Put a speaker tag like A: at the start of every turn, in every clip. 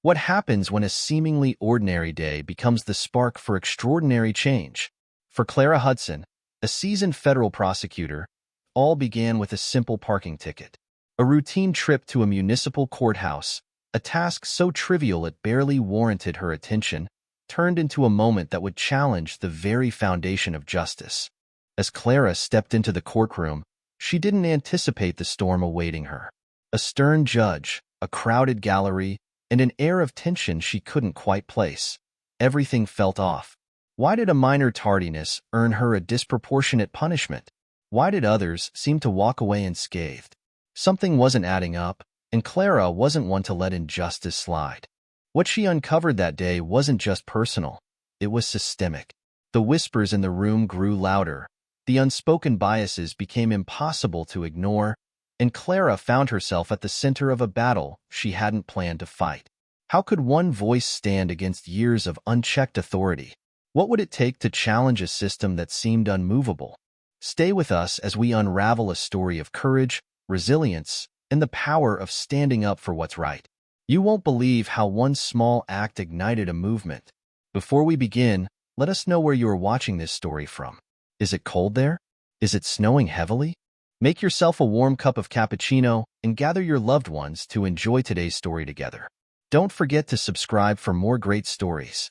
A: What happens when a seemingly ordinary day becomes the spark for extraordinary change? For Clara Hudson, a seasoned federal prosecutor, all began with a simple parking ticket. A routine trip to a municipal courthouse, a task so trivial it barely warranted her attention, turned into a moment that would challenge the very foundation of justice. As Clara stepped into the courtroom, she didn't anticipate the storm awaiting her. A stern judge, a crowded gallery, and an air of tension she couldn't quite place. Everything felt off. Why did a minor tardiness earn her a disproportionate punishment? Why did others seem to walk away unscathed? Something wasn't adding up, and Clara wasn't one to let injustice slide. What she uncovered that day wasn't just personal, it was systemic. The whispers in the room grew louder, the unspoken biases became impossible to ignore, and Clara found herself at the center of a battle she hadn't planned to fight. How could one voice stand against years of unchecked authority? What would it take to challenge a system that seemed unmovable? Stay with us as we unravel a story of courage, resilience, and the power of standing up for what's right. You won't believe how one small act ignited a movement. Before we begin, let us know where you are watching this story from. Is it cold there? Is it snowing heavily? Make yourself a warm cup of cappuccino and gather your loved ones to enjoy today's story together. Don't forget to subscribe for more great stories.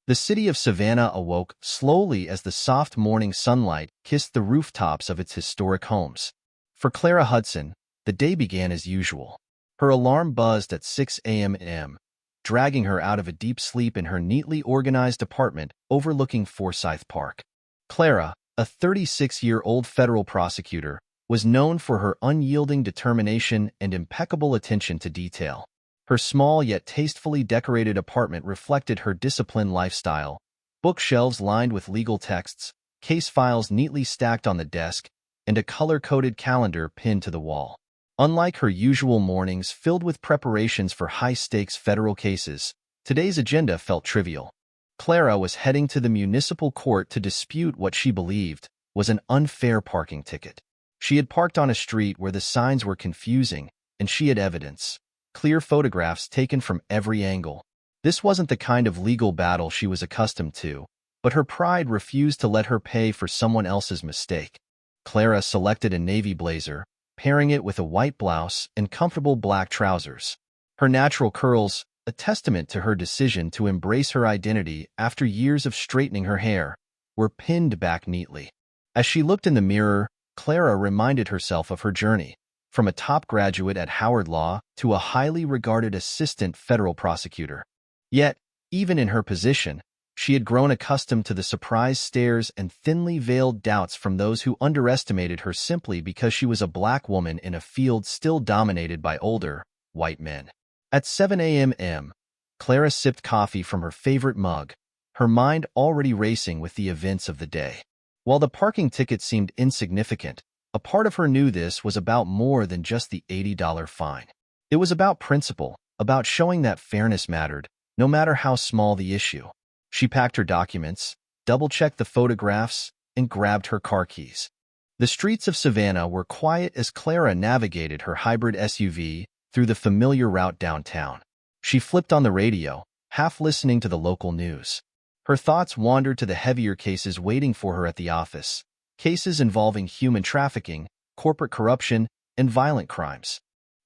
A: The city of Savannah awoke slowly as the soft morning sunlight kissed the rooftops of its historic homes. For Clara Hudson, the day began as usual. Her alarm buzzed at 6 a.m., dragging her out of a deep sleep in her neatly organized apartment overlooking Forsyth Park. Clara, a 36-year-old federal prosecutor, was known for her unyielding determination and impeccable attention to detail. Her small yet tastefully decorated apartment reflected her disciplined lifestyle, bookshelves lined with legal texts, case files neatly stacked on the desk, and a color-coded calendar pinned to the wall. Unlike her usual mornings filled with preparations for high-stakes federal cases, today's agenda felt trivial. Clara was heading to the municipal court to dispute what she believed was an unfair parking ticket. She had parked on a street where the signs were confusing, and she had evidence. Clear photographs taken from every angle. This wasn't the kind of legal battle she was accustomed to, but her pride refused to let her pay for someone else's mistake. Clara selected a navy blazer, pairing it with a white blouse and comfortable black trousers. Her natural curls, a testament to her decision to embrace her identity after years of straightening her hair, were pinned back neatly. As she looked in the mirror, Clara reminded herself of her journey, from a top graduate at Howard Law to a highly regarded assistant federal prosecutor. Yet, even in her position, she had grown accustomed to the surprise stares and thinly veiled doubts from those who underestimated her simply because she was a black woman in a field still dominated by older, white men. At 7 a.m., Clara sipped coffee from her favorite mug, her mind already racing with the events of the day. While the parking ticket seemed insignificant, a part of her knew this was about more than just the $80 fine. It was about principle, about showing that fairness mattered, no matter how small the issue. She packed her documents, double-checked the photographs, and grabbed her car keys. The streets of Savannah were quiet as Clara navigated her hybrid SUV through the familiar route downtown. She flipped on the radio, half listening to the local news. Her thoughts wandered to the heavier cases waiting for her at the office, cases involving human trafficking, corporate corruption, and violent crimes.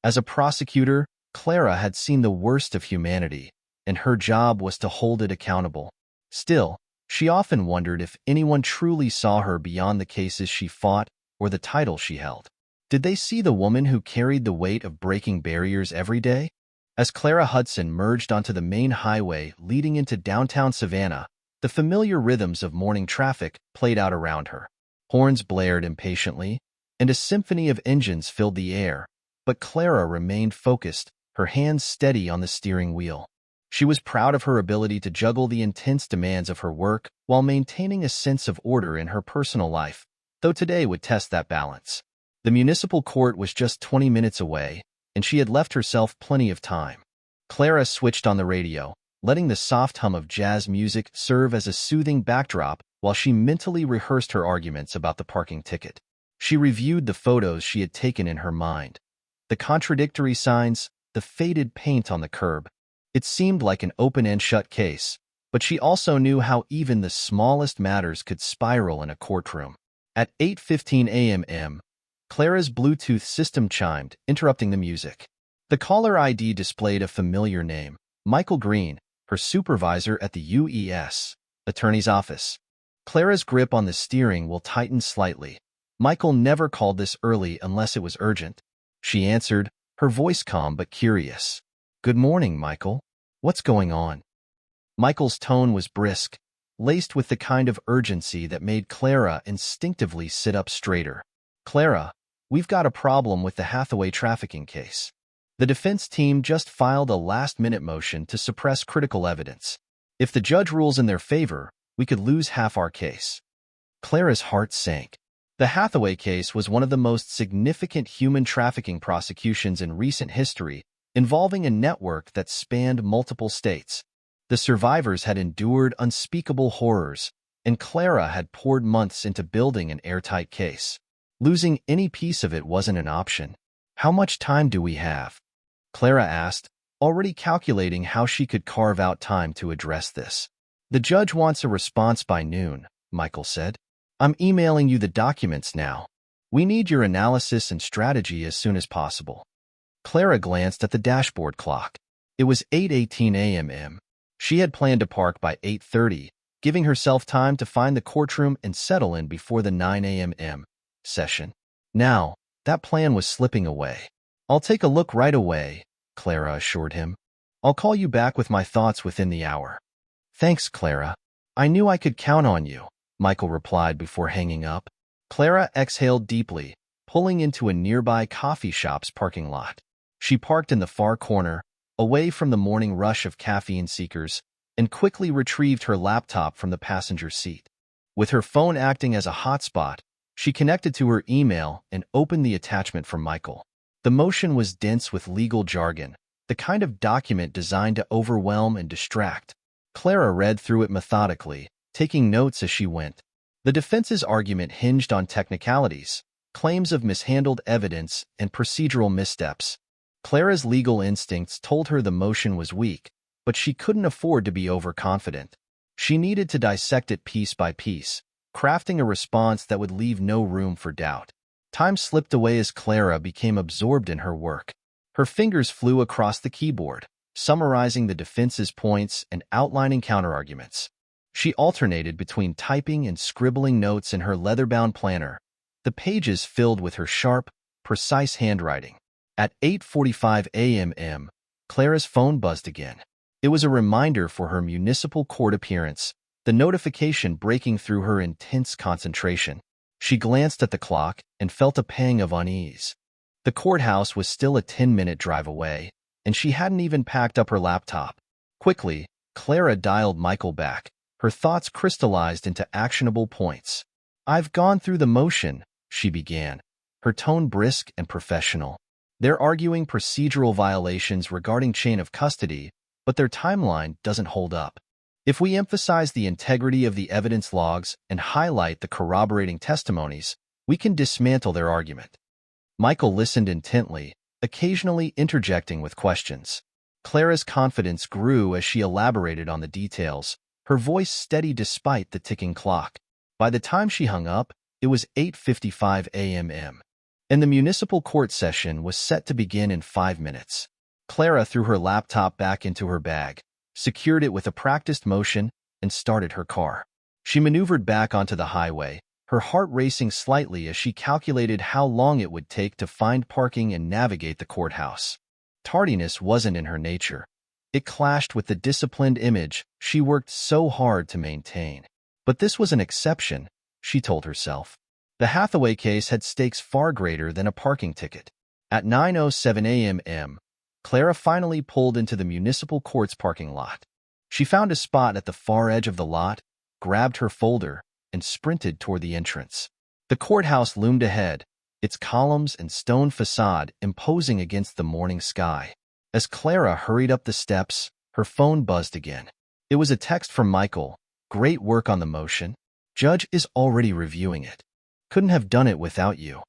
A: As a prosecutor, Clara had seen the worst of humanity, and her job was to hold it accountable. Still, she often wondered if anyone truly saw her beyond the cases she fought or the title she held. Did they see the woman who carried the weight of breaking barriers every day? As Clara Hudson merged onto the main highway leading into downtown Savannah, the familiar rhythms of morning traffic played out around her. Horns blared impatiently, and a symphony of engines filled the air, but Clara remained focused, her hands steady on the steering wheel. She was proud of her ability to juggle the intense demands of her work while maintaining a sense of order in her personal life, though today would test that balance. The municipal court was just 20 minutes away, and she had left herself plenty of time. Clara switched on the radio, letting the soft hum of jazz music serve as a soothing backdrop while she mentally rehearsed her arguments about the parking ticket. She reviewed the photos she had taken in her mind. The contradictory signs, the faded paint on the curb, It seemed like an open-and-shut case, but she also knew how even the smallest matters could spiral in a courtroom. At 8:15 a.m., Clara's Bluetooth system chimed, interrupting the music. The caller ID displayed a familiar name, Michael Green, her supervisor at the U.S. Attorney's Office. Clara's grip on the steering wheel tightened slightly. Michael never called this early unless it was urgent. She answered, her voice calm but curious. "Good morning, Michael. What's going on?" Michael's tone was brisk, laced with the kind of urgency that made Clara instinctively sit up straighter. "Clara, we've got a problem with the Hathaway trafficking case. The defense team just filed a last-minute motion to suppress critical evidence. If the judge rules in their favor, we could lose half our case." Clara's heart sank. The Hathaway case was one of the most significant human trafficking prosecutions in recent history, involving a network that spanned multiple states. The survivors had endured unspeakable horrors, and Clara had poured months into building an airtight case. Losing any piece of it wasn't an option. "How much time do we have?" Clara asked, already calculating how she could carve out time to address this. "The judge wants a response by noon," Michael said. "I'm emailing you the documents now. We need your analysis and strategy as soon as possible." Clara glanced at the dashboard clock. It was 8:18 a.m. She had planned to park by 8:30, giving herself time to find the courtroom and settle in before the 9 a.m. session. Now, that plan was slipping away. "I'll take a look right away," Clara assured him. "I'll call you back with my thoughts within the hour." "Thanks, Clara. I knew I could count on you," Michael replied before hanging up. Clara exhaled deeply, pulling into a nearby coffee shop's parking lot. She parked in the far corner, away from the morning rush of caffeine seekers, and quickly retrieved her laptop from the passenger seat. With her phone acting as a hotspot, she connected to her email and opened the attachment from Michael. The motion was dense with legal jargon, the kind of document designed to overwhelm and distract. Clara read through it methodically, taking notes as she went. The defense's argument hinged on technicalities, claims of mishandled evidence, and procedural missteps. Clara's legal instincts told her the motion was weak, but she couldn't afford to be overconfident. She needed to dissect it piece by piece, crafting a response that would leave no room for doubt. Time slipped away as Clara became absorbed in her work. Her fingers flew across the keyboard, summarizing the defense's points and outlining counterarguments. She alternated between typing and scribbling notes in her leather-bound planner, the pages filled with her sharp, precise handwriting. At 8:45 a.m., Clara's phone buzzed again. It was a reminder for her municipal court appearance, the notification breaking through her intense concentration. She glanced at the clock and felt a pang of unease. The courthouse was still a 10-minute drive away, and she hadn't even packed up her laptop. Quickly, Clara dialed Michael back, her thoughts crystallized into actionable points. "I've gone through the motion," she began, her tone brisk and professional. "They're arguing procedural violations regarding chain of custody, but their timeline doesn't hold up. If we emphasize the integrity of the evidence logs and highlight the corroborating testimonies, we can dismantle their argument." Michael listened intently, occasionally interjecting with questions. Clara's confidence grew as she elaborated on the details, her voice steady despite the ticking clock. By the time she hung up, it was 8:55 a.m., and the municipal court session was set to begin in 5 minutes. Clara threw her laptop back into her bag, secured it with a practiced motion, and started her car. She maneuvered back onto the highway, her heart racing slightly as she calculated how long it would take to find parking and navigate the courthouse. Tardiness wasn't in her nature. It clashed with the disciplined image she worked so hard to maintain. But this was an exception, she told herself. The Hathaway case had stakes far greater than a parking ticket. At 9:07 a.m., Clara finally pulled into the municipal court's parking lot. She found a spot at the far edge of the lot, grabbed her folder, and sprinted toward the entrance. The courthouse loomed ahead, its columns and stone facade imposing against the morning sky. As Clara hurried up the steps, her phone buzzed again. It was a text from Michael. "Great work on the motion. Judge is already reviewing it. Couldn't have done it without you."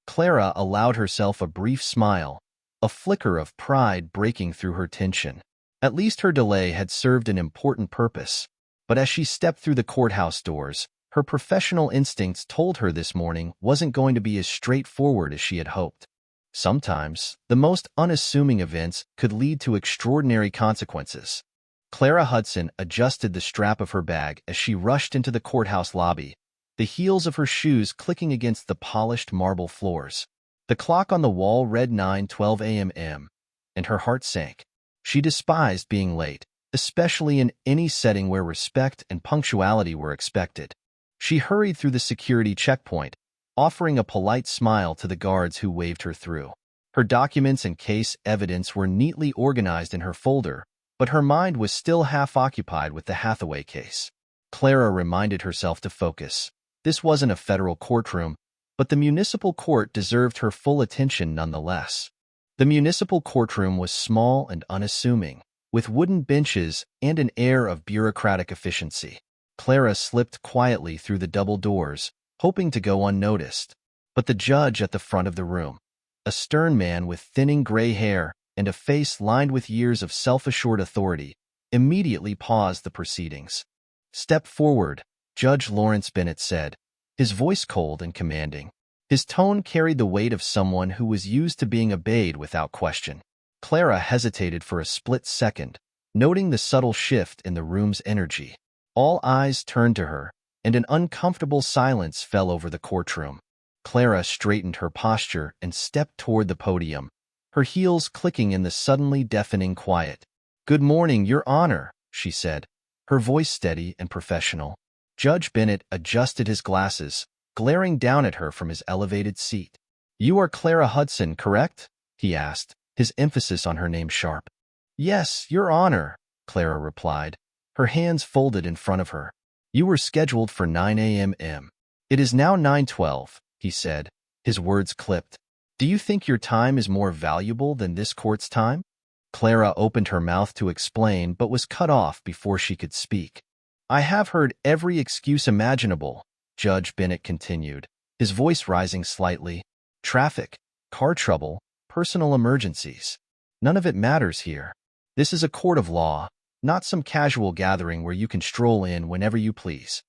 A: Clara allowed herself a brief smile, a flicker of pride breaking through her tension. At least her delay had served an important purpose. But as she stepped through the courthouse doors, her professional instincts told her this morning wasn't going to be as straightforward as she had hoped. Sometimes, the most unassuming events could lead to extraordinary consequences. Clara Hudson adjusted the strap of her bag as she rushed into the courthouse lobby, the heels of her shoes clicking against the polished marble floors. The clock on the wall read 9:12 a.m., and her heart sank. She despised being late, especially in any setting where respect and punctuality were expected. She hurried through the security checkpoint, offering a polite smile to the guards who waved her through. Her documents and case evidence were neatly organized in her folder, but her mind was still half occupied with the Hathaway case. Clara reminded herself to focus. This wasn't a federal courtroom, but the municipal court deserved her full attention nonetheless. The municipal courtroom was small and unassuming, with wooden benches and an air of bureaucratic efficiency. Clara slipped quietly through the double doors, hoping to go unnoticed. But the judge at the front of the room, a stern man with thinning gray hair and a face lined with years of self-assured authority, immediately paused the proceedings. "Step forward," Judge Lawrence Bennett said, his voice cold and commanding. His tone carried the weight of someone who was used to being obeyed without question. Clara hesitated for a split second, noting the subtle shift in the room's energy. All eyes turned to her, and an uncomfortable silence fell over the courtroom. Clara straightened her posture and stepped toward the podium, her heels clicking in the suddenly deafening quiet. "Good morning, Your Honor," she said, her voice steady and professional. Judge Bennett adjusted his glasses, glaring down at her from his elevated seat. "You are Clara Hudson, correct?" he asked, his emphasis on her name sharp. "Yes, Your Honor," Clara replied, her hands folded in front of her. "You were scheduled for 9 a.m. It is now 9:12, he said, his words clipped. "Do you think your time is more valuable than this court's time?" Clara opened her mouth to explain but was cut off before she could speak. "I have heard every excuse imaginable," Judge Bennett continued, his voice rising slightly. "Traffic, car trouble, personal emergencies. None of it matters here. This is a court of law, not some casual gathering where you can stroll in whenever you please."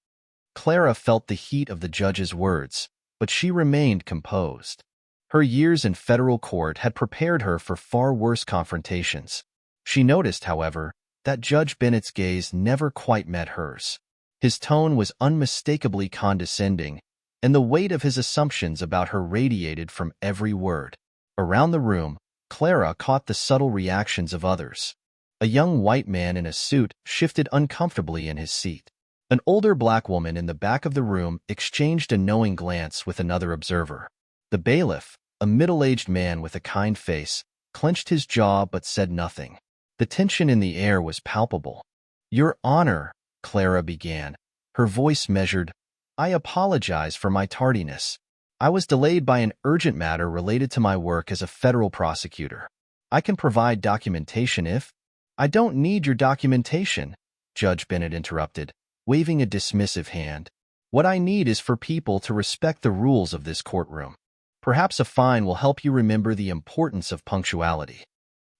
A: Clara felt the heat of the judge's words, but she remained composed. Her years in federal court had prepared her for far worse confrontations. She noticed, however, that Judge Bennett's gaze never quite met hers. His tone was unmistakably condescending, and the weight of his assumptions about her radiated from every word. Around the room, Clara caught the subtle reactions of others. A young white man in a suit shifted uncomfortably in his seat. An older black woman in the back of the room exchanged a knowing glance with another observer. The bailiff, a middle-aged man with a kind face, clenched his jaw but said nothing. The tension in the air was palpable. "Your Honor," Clara began, her voice measured, "I apologize for my tardiness. I was delayed by an urgent matter related to my work as a federal prosecutor. I can provide documentation if—" "I don't need your documentation," Judge Bennett interrupted, waving a dismissive hand. "What I need is for people to respect the rules of this courtroom. Perhaps a fine will help you remember the importance of punctuality."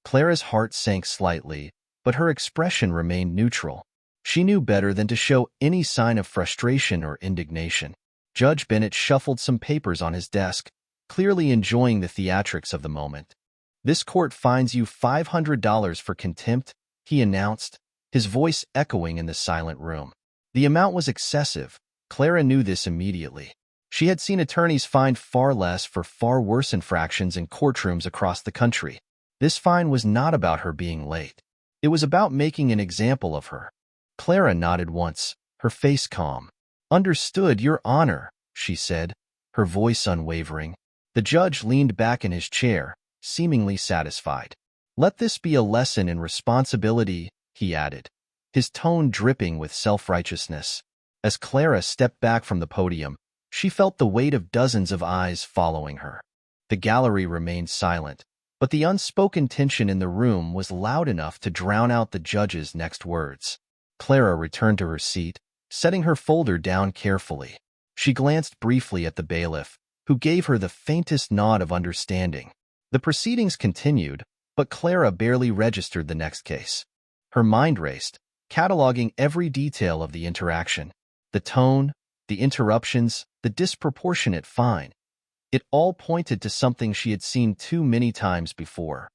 A: Clara's heart sank slightly, but her expression remained neutral. She knew better than to show any sign of frustration or indignation. Judge Bennett shuffled some papers on his desk, clearly enjoying the theatrics of the moment. "This court fines you $500 for contempt," he announced, his voice echoing in the silent room. The amount was excessive. Clara knew this immediately. She had seen attorneys fined far less for far worse infractions in courtrooms across the country. This fine was not about her being late. It was about making an example of her. Clara nodded once, her face calm. "Understood, Your Honor," she said, her voice unwavering. The judge leaned back in his chair, seemingly satisfied. "Let this be a lesson in responsibility," he added, his tone dripping with self-righteousness. As Clara stepped back from the podium, she felt the weight of dozens of eyes following her. The gallery remained silent, but the unspoken tension in the room was loud enough to drown out the judge's next words. Clara returned to her seat, setting her folder down carefully. She glanced briefly at the bailiff, who gave her the faintest nod of understanding. The proceedings continued, but Clara barely registered the next case. Her mind raced, cataloging every detail of the interaction. The tone, the interruptions, the disproportionate fine. It all pointed to something she had seen too many times before.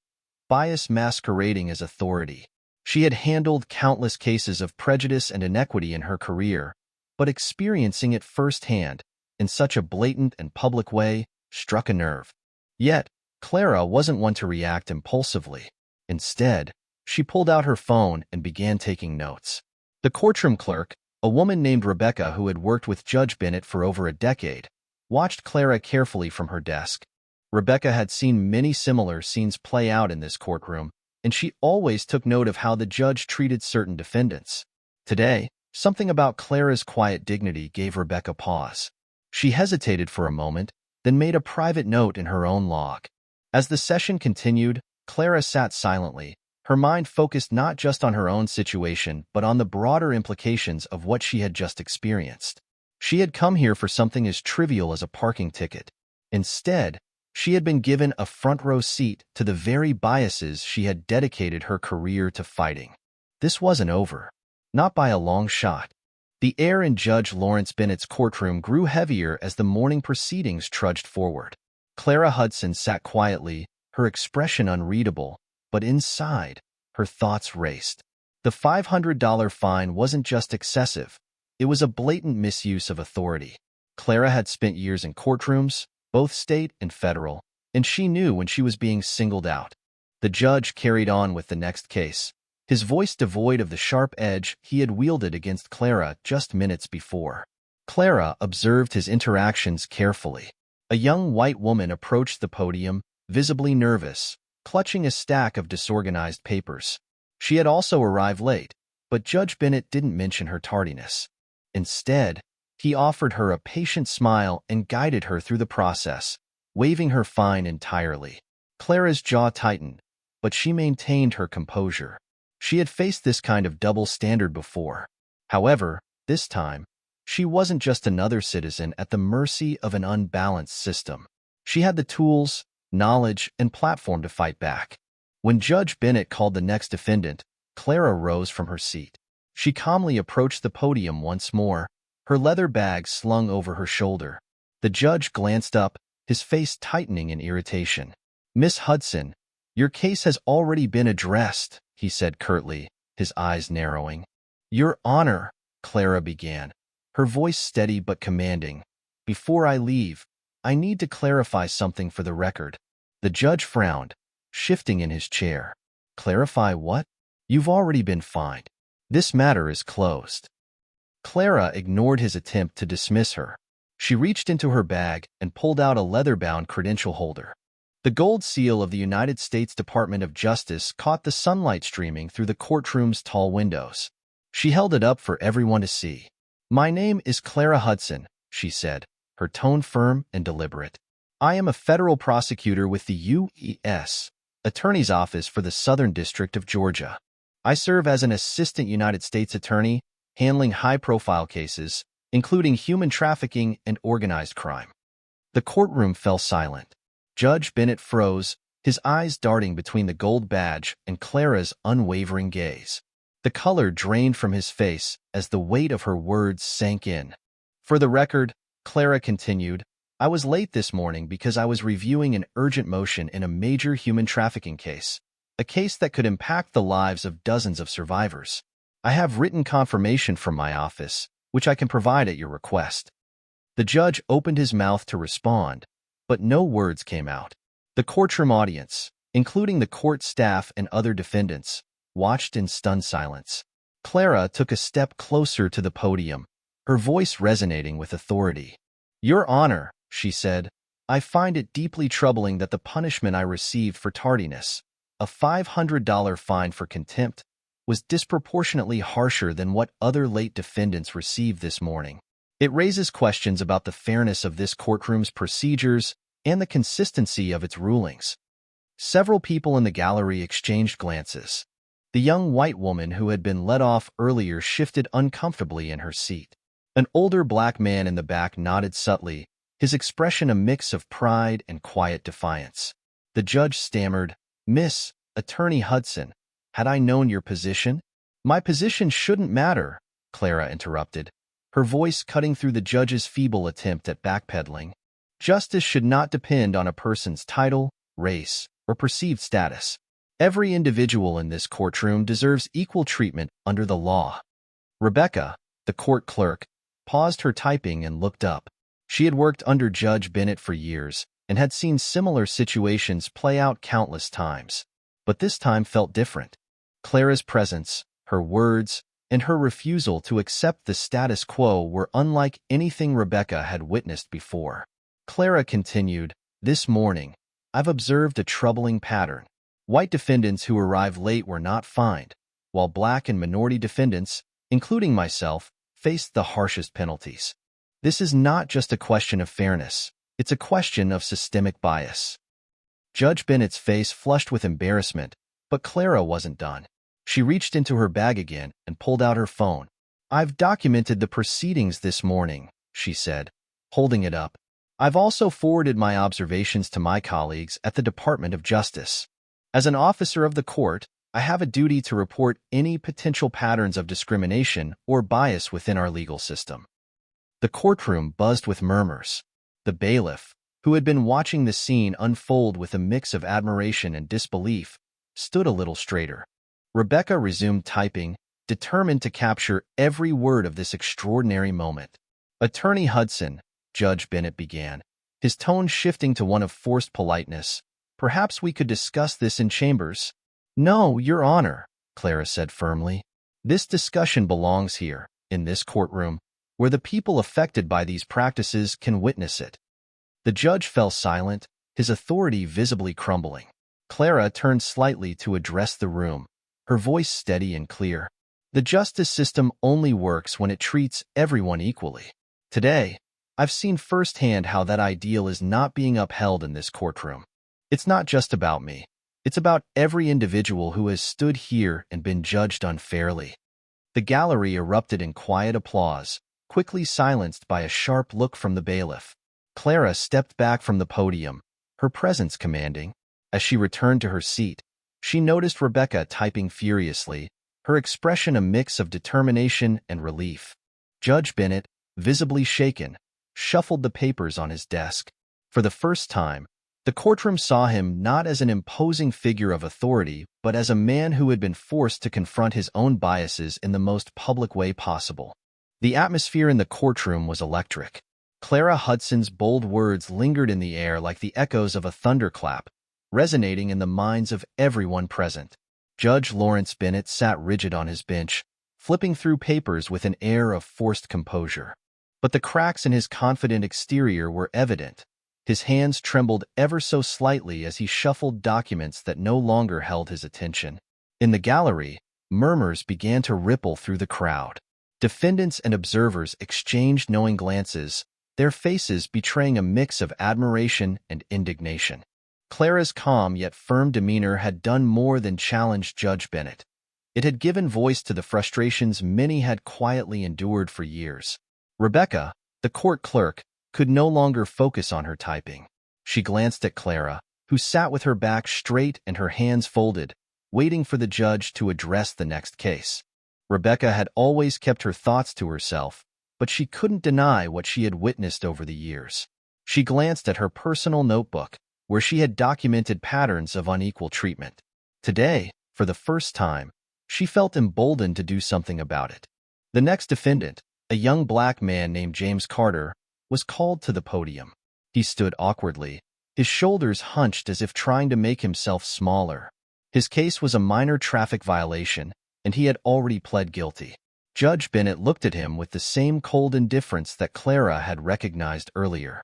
A: Bias masquerading as authority. She had handled countless cases of prejudice and inequity in her career, but experiencing it firsthand, in such a blatant and public way, struck a nerve. Yet, Clara wasn't one to react impulsively. Instead, she pulled out her phone and began taking notes. The courtroom clerk, a woman named Rebecca who had worked with Judge Bennett for over a decade, watched Clara carefully from her desk. Rebecca had seen many similar scenes play out in this courtroom, and she always took note of how the judge treated certain defendants. Today, something about Clara's quiet dignity gave Rebecca pause. She hesitated for a moment, then made a private note in her own log. As the session continued, Clara sat silently, her mind focused not just on her own situation but on the broader implications of what she had just experienced. She had come here for something as trivial as a parking ticket. Instead, she had been given a front-row seat to the very biases she had dedicated her career to fighting. This wasn't over. Not by a long shot. The air in Judge Lawrence Bennett's courtroom grew heavier as the morning proceedings trudged forward. Clara Hudson sat quietly, her expression unreadable, but inside, her thoughts raced. The $500 fine wasn't just excessive. It was a blatant misuse of authority. Clara had spent years in courtrooms, both state and federal, and she knew when she was being singled out. The judge carried on with the next case, his voice devoid of the sharp edge he had wielded against Clara just minutes before. Clara observed his interactions carefully. A young white woman approached the podium, visibly nervous, clutching a stack of disorganized papers. She had also arrived late, but Judge Bennett didn't mention her tardiness. Instead, he offered her a patient smile and guided her through the process, waiving her fine entirely. Clara's jaw tightened, but she maintained her composure. She had faced this kind of double standard before. However, this time, she wasn't just another citizen at the mercy of an unbalanced system. She had the tools, knowledge, and platform to fight back. When Judge Bennett called the next defendant, Clara rose from her seat. She calmly approached the podium once more, her leather bag slung over her shoulder. The judge glanced up, his face tightening in irritation. "Miss Hudson, your case has already been addressed," he said curtly, his eyes narrowing. "Your Honor," Clara began, her voice steady but commanding. "Before I leave, I need to clarify something for the record." The judge frowned, shifting in his chair. "Clarify what? You've already been fined. This matter is closed." Clara ignored his attempt to dismiss her. She reached into her bag and pulled out a leather-bound credential holder. The gold seal of the United States Department of Justice caught the sunlight streaming through the courtroom's tall windows. She held it up for everyone to see. "My name is Clara Hudson," she said, her tone firm and deliberate. "I am a federal prosecutor with the U.S. Attorney's Office for the Southern District of Georgia. I serve as an assistant United States attorney, handling high-profile cases, including human trafficking and organized crime." The courtroom fell silent. Judge Bennett froze, his eyes darting between the gold badge and Clara's unwavering gaze. The color drained from his face as the weight of her words sank in. "For the record," Clara continued, "I was late this morning because I was reviewing an urgent motion in a major human trafficking case, a case that could impact the lives of dozens of survivors. I have written confirmation from my office, which I can provide at your request." The judge opened his mouth to respond, but no words came out. The courtroom audience, including the court staff and other defendants, watched in stunned silence. Clara took a step closer to the podium, her voice resonating with authority. "Your Honor," she said, "I find it deeply troubling that the punishment I received for tardiness, a $500 fine for contempt, was disproportionately harsher than what other late defendants received this morning. It raises questions about the fairness of this courtroom's procedures and the consistency of its rulings." Several people in the gallery exchanged glances. The young white woman who had been let off earlier shifted uncomfortably in her seat. An older black man in the back nodded subtly, his expression a mix of pride and quiet defiance. The judge stammered, "Miss Attorney Hudson, had I known your position, My position shouldn't matter, Clara interrupted, her voice cutting through the judge's feeble attempt at backpedaling. Justice should not depend on a person's title, race, or perceived status. Every individual in this courtroom deserves equal treatment under the law. Rebecca, the court clerk, paused her typing and looked up. She had worked under Judge Bennett for years and had seen similar situations play out countless times. But this time felt different. Clara's presence, her words, and her refusal to accept the status quo were unlike anything Rebecca had witnessed before. Clara continued, "This morning, I've observed a troubling pattern. White defendants who arrive late were not fined, while black and minority defendants, including myself, faced the harshest penalties. This is not just a question of fairness, it's a question of systemic bias." Judge Bennett's face flushed with embarrassment, but Clara wasn't done. She reached into her bag again and pulled out her phone. "I've documented the proceedings this morning," she said, holding it up. "I've also forwarded my observations to my colleagues at the Department of Justice. As an officer of the court, I have a duty to report any potential patterns of discrimination or bias within our legal system." The courtroom buzzed with murmurs. The bailiff, who had been watching the scene unfold with a mix of admiration and disbelief, stood a little straighter. Rebecca resumed typing, determined to capture every word of this extraordinary moment. "Attorney Hudson," Judge Bennett began, his tone shifting to one of forced politeness, "perhaps we could discuss this in chambers." "No, Your Honor," Clara said firmly. "This discussion belongs here, in this courtroom, where the people affected by these practices can witness it." The judge fell silent, his authority visibly crumbling. Clara turned slightly to address the room, her voice steady and clear. "The justice system only works when it treats everyone equally. Today, I've seen firsthand how that ideal is not being upheld in this courtroom. It's not just about me. It's about every individual who has stood here and been judged unfairly." The gallery erupted in quiet applause, quickly silenced by a sharp look from the bailiff. Clara stepped back from the podium, her presence commanding. As she returned to her seat, she noticed Rebecca typing furiously, her expression a mix of determination and relief. Judge Bennett, visibly shaken, shuffled the papers on his desk. For the first time, the courtroom saw him not as an imposing figure of authority, but as a man who had been forced to confront his own biases in the most public way possible. The atmosphere in the courtroom was electric. Clara Hudson's bold words lingered in the air like the echoes of a thunderclap, resonating in the minds of everyone present. Judge Lawrence Bennett sat rigid on his bench, flipping through papers with an air of forced composure. But the cracks in his confident exterior were evident. His hands trembled ever so slightly as he shuffled documents that no longer held his attention. In the gallery, murmurs began to ripple through the crowd. Defendants and observers exchanged knowing glances, their faces betraying a mix of admiration and indignation. Clara's calm yet firm demeanor had done more than challenge Judge Bennett. It had given voice to the frustrations many had quietly endured for years. Rebecca, the court clerk, could no longer focus on her typing. She glanced at Clara, who sat with her back straight and her hands folded, waiting for the judge to address the next case. Rebecca had always kept her thoughts to herself, but she couldn't deny what she had witnessed over the years. She glanced at her personal notebook, where she had documented patterns of unequal treatment. Today, for the first time, she felt emboldened to do something about it. The next defendant, a young black man named James Carter, was called to the podium. He stood awkwardly, his shoulders hunched as if trying to make himself smaller. His case was a minor traffic violation, and he had already pled guilty. Judge Bennett looked at him with the same cold indifference that Clara had recognized earlier.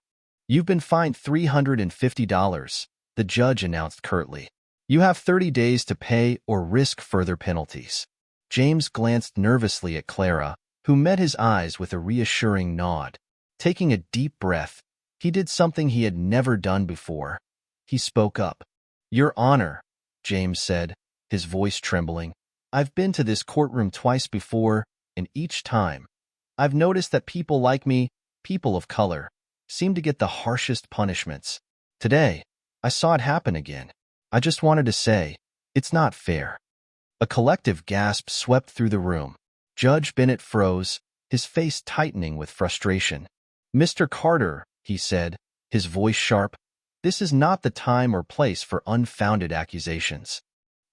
A: "You've been fined $350, the judge announced curtly. "You have 30 days to pay or risk further penalties." James glanced nervously at Clara, who met his eyes with a reassuring nod. Taking a deep breath, he did something he had never done before. He spoke up. "Your Honor," James said, his voice trembling, "I've been to this courtroom twice before, and each time, I've noticed that people like me, people of color, seem to get the harshest punishments. Today, I saw it happen again. I just wanted to say, it's not fair." A collective gasp swept through the room. Judge Bennett froze, his face tightening with frustration. "Mr. Carter," he said, his voice sharp, "this is not the time or place for unfounded accusations."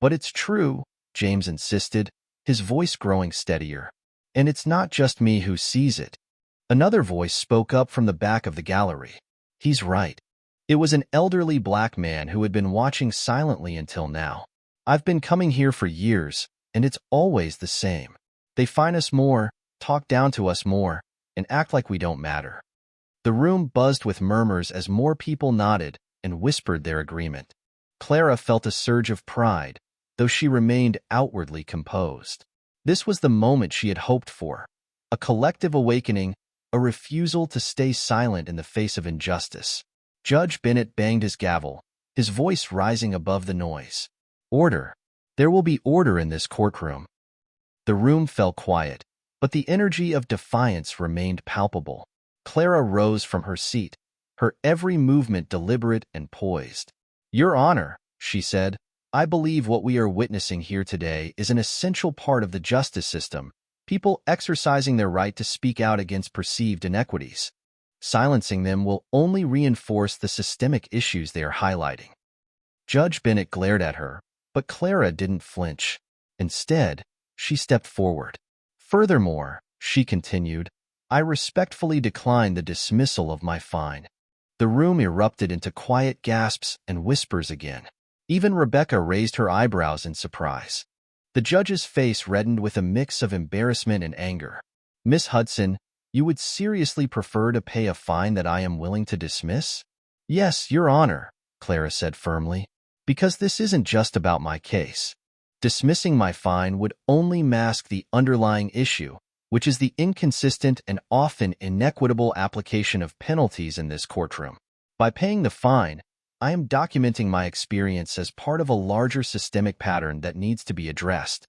A: "But it's true," James insisted, his voice growing steadier. "And it's not just me who sees it." Another voice spoke up from the back of the gallery. "He's right." It was an elderly black man who had been watching silently until now. "I've been coming here for years, and it's always the same. They fine us more, talk down to us more, and act like we don't matter." The room buzzed with murmurs as more people nodded and whispered their agreement. Clara felt a surge of pride, though she remained outwardly composed. This was the moment she had hoped for, a collective awakening, a refusal to stay silent in the face of injustice. Judge Bennett banged his gavel, his voice rising above the noise. "Order. There will be order in this courtroom." The room fell quiet, but the energy of defiance remained palpable. Clara rose from her seat, her every movement deliberate and poised. "Your Honor," she said, "I believe what we are witnessing here today is an essential part of the justice system, people exercising their right to speak out against perceived inequities. Silencing them will only reinforce the systemic issues they are highlighting." Judge Bennett glared at her, but Clara didn't flinch. Instead, she stepped forward. "Furthermore," she continued, "I respectfully decline the dismissal of my fine." The room erupted into quiet gasps and whispers again. Even Rebecca raised her eyebrows in surprise. The judge's face reddened with a mix of embarrassment and anger. "Miss Hudson, you would seriously prefer to pay a fine that I am willing to dismiss?" "Yes, Your Honor," Clara said firmly, "because this isn't just about my case. Dismissing my fine would only mask the underlying issue, which is the inconsistent and often inequitable application of penalties in this courtroom. By paying the fine, I am documenting my experience as part of a larger systemic pattern that needs to be addressed."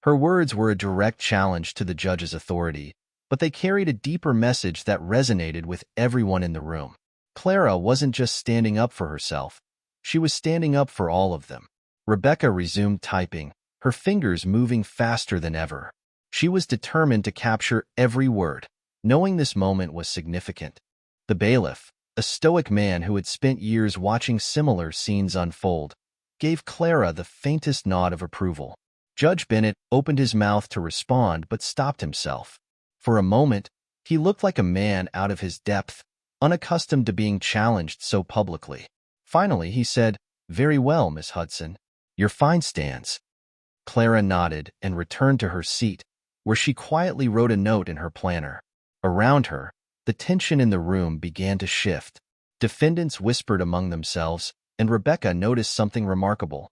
A: Her words were a direct challenge to the judge's authority, but they carried a deeper message that resonated with everyone in the room. Clara wasn't just standing up for herself, she was standing up for all of them. Rebecca resumed typing, her fingers moving faster than ever. She was determined to capture every word, knowing this moment was significant. The bailiff, a stoic man who had spent years watching similar scenes unfold, gave Clara the faintest nod of approval. Judge Bennett opened his mouth to respond but stopped himself. For a moment, he looked like a man out of his depth, unaccustomed to being challenged so publicly. Finally, he said, "Very well, Miss Hudson. Your fine stands." Clara nodded and returned to her seat, where she quietly wrote a note in her planner. Around her, the tension in the room began to shift. Defendants whispered among themselves, and Rebecca noticed something remarkable.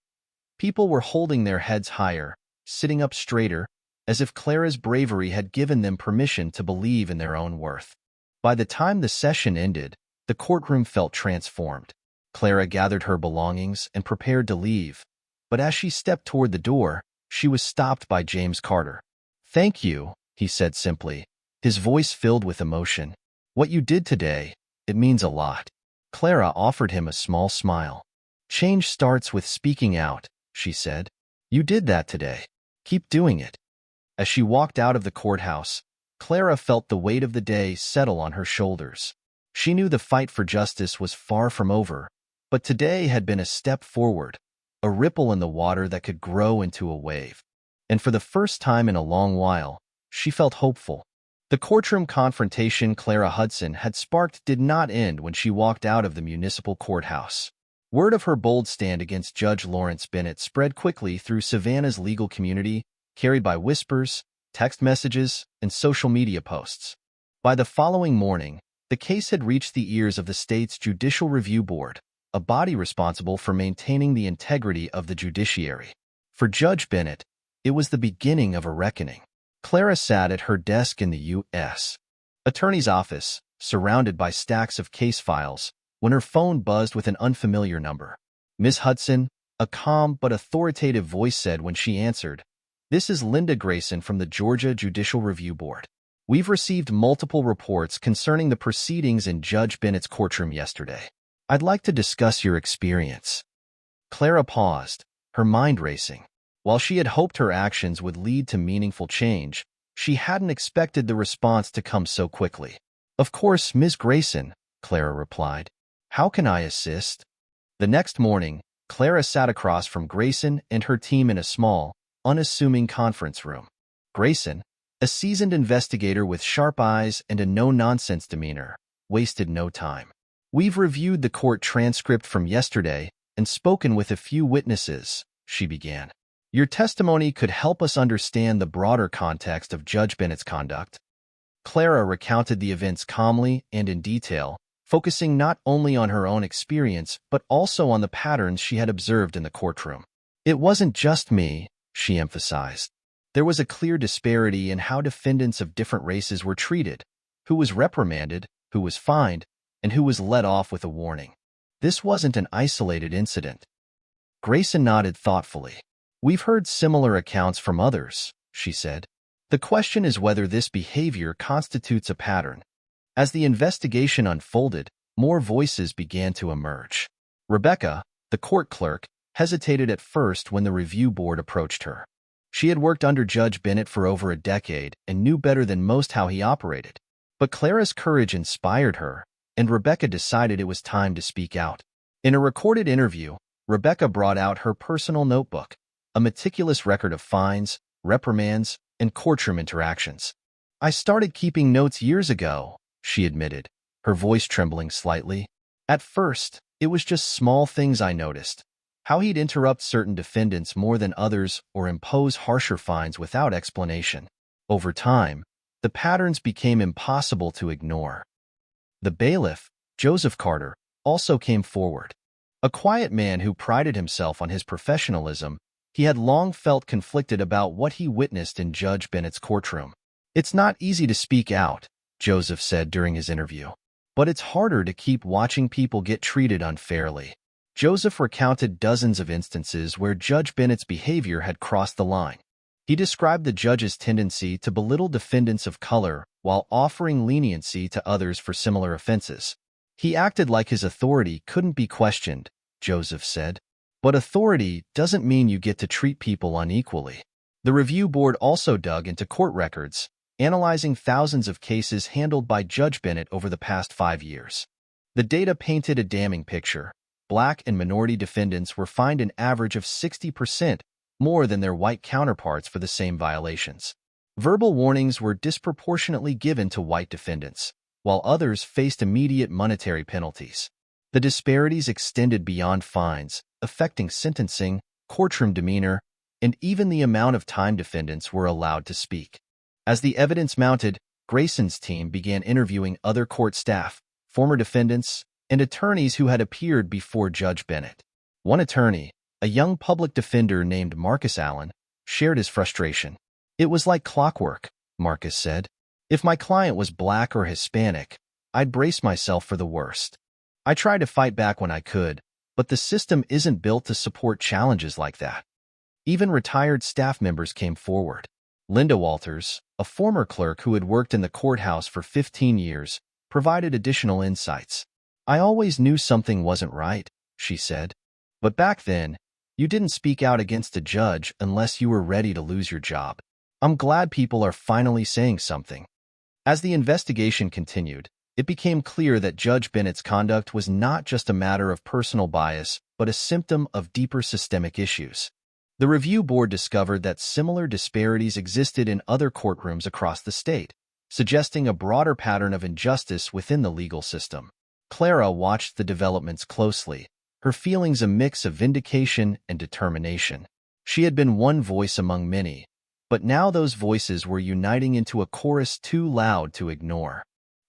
A: People were holding their heads higher, sitting up straighter, as if Clara's bravery had given them permission to believe in their own worth. By the time the session ended, the courtroom felt transformed. Clara gathered her belongings and prepared to leave, but as she stepped toward the door, she was stopped by James Carter. "Thank you," he said simply, his voice filled with emotion. "What you did today, it means a lot." Clara offered him a small smile. "Change starts with speaking out," she said. "You did that today. Keep doing it." As she walked out of the courthouse, Clara felt the weight of the day settle on her shoulders. She knew the fight for justice was far from over, but today had been a step forward, a ripple in the water that could grow into a wave. And for the first time in a long while, she felt hopeful. The courtroom confrontation Clara Hudson had sparked did not end when she walked out of the municipal courthouse. Word of her bold stand against Judge Lawrence Bennett spread quickly through Savannah's legal community, carried by whispers, text messages, and social media posts. By the following morning, the case had reached the ears of the state's Judicial Review Board, a body responsible for maintaining the integrity of the judiciary. For Judge Bennett, it was the beginning of a reckoning. Clara sat at her desk in the U.S. Attorney's office, surrounded by stacks of case files, when her phone buzzed with an unfamiliar number. "Miss Hudson," a calm but authoritative voice said when she answered, "This is Linda Grayson from the Georgia Judicial Review Board. We've received multiple reports concerning the proceedings in Judge Bennett's courtroom yesterday. I'd like to discuss your experience." Clara paused, her mind racing. While she had hoped her actions would lead to meaningful change, she hadn't expected the response to come so quickly. "Of course, Ms. Grayson," Clara replied. "How can I assist?" The next morning, Clara sat across from Grayson and her team in a small, unassuming conference room. Grayson, a seasoned investigator with sharp eyes and a no-nonsense demeanor, wasted no time. "We've reviewed the court transcript from yesterday and spoken with a few witnesses," she began. "Your testimony could help us understand the broader context of Judge Bennett's conduct." Clara recounted the events calmly and in detail, focusing not only on her own experience but also on the patterns she had observed in the courtroom. "It wasn't just me," she emphasized. "There was a clear disparity in how defendants of different races were treated, who was reprimanded, who was fined, and who was let off with a warning. This wasn't an isolated incident." Grayson nodded thoughtfully. "We've heard similar accounts from others," she said. "The question is whether this behavior constitutes a pattern." As the investigation unfolded, more voices began to emerge. Rebecca, the court clerk, hesitated at first when the review board approached her. She had worked under Judge Bennett for over a decade and knew better than most how he operated. But Clara's courage inspired her, and Rebecca decided it was time to speak out. In a recorded interview, Rebecca brought out her personal notebook, a meticulous record of fines, reprimands, and courtroom interactions. "I started keeping notes years ago," she admitted, her voice trembling slightly. "At first, it was just small things I noticed. How he'd interrupt certain defendants more than others or impose harsher fines without explanation. Over time, the patterns became impossible to ignore." The bailiff, Joseph Carter, also came forward. A quiet man who prided himself on his professionalism, he had long felt conflicted about what he witnessed in Judge Bennett's courtroom. "It's not easy to speak out," Joseph said during his interview. "But it's harder to keep watching people get treated unfairly." Joseph recounted dozens of instances where Judge Bennett's behavior had crossed the line. He described the judge's tendency to belittle defendants of color while offering leniency to others for similar offenses. "He acted like his authority couldn't be questioned," Joseph said. "But authority doesn't mean you get to treat people unequally." The review board also dug into court records, analyzing thousands of cases handled by Judge Bennett over the past 5 years. The data painted a damning picture. Black and minority defendants were fined an average of 60% more than their white counterparts for the same violations. Verbal warnings were disproportionately given to white defendants, while others faced immediate monetary penalties. The disparities extended beyond fines, affecting sentencing, courtroom demeanor, and even the amount of time defendants were allowed to speak. As the evidence mounted, Grayson's team began interviewing other court staff, former defendants, and attorneys who had appeared before Judge Bennett. One attorney, a young public defender named Marcus Allen, shared his frustration. "It was like clockwork," Marcus said. "If my client was black or Hispanic, I'd brace myself for the worst. I tried to fight back when I could, but the system isn't built to support challenges like that." Even retired staff members came forward. Linda Walters, a former clerk who had worked in the courthouse for 15 years, provided additional insights. "I always knew something wasn't right," she said. "But back then, you didn't speak out against a judge unless you were ready to lose your job. I'm glad people are finally saying something." As the investigation continued, it became clear that Judge Bennett's conduct was not just a matter of personal bias, but a symptom of deeper systemic issues. The review board discovered that similar disparities existed in other courtrooms across the state, suggesting a broader pattern of injustice within the legal system. Clara watched the developments closely, her feelings a mix of vindication and determination. She had been one voice among many, but now those voices were uniting into a chorus too loud to ignore.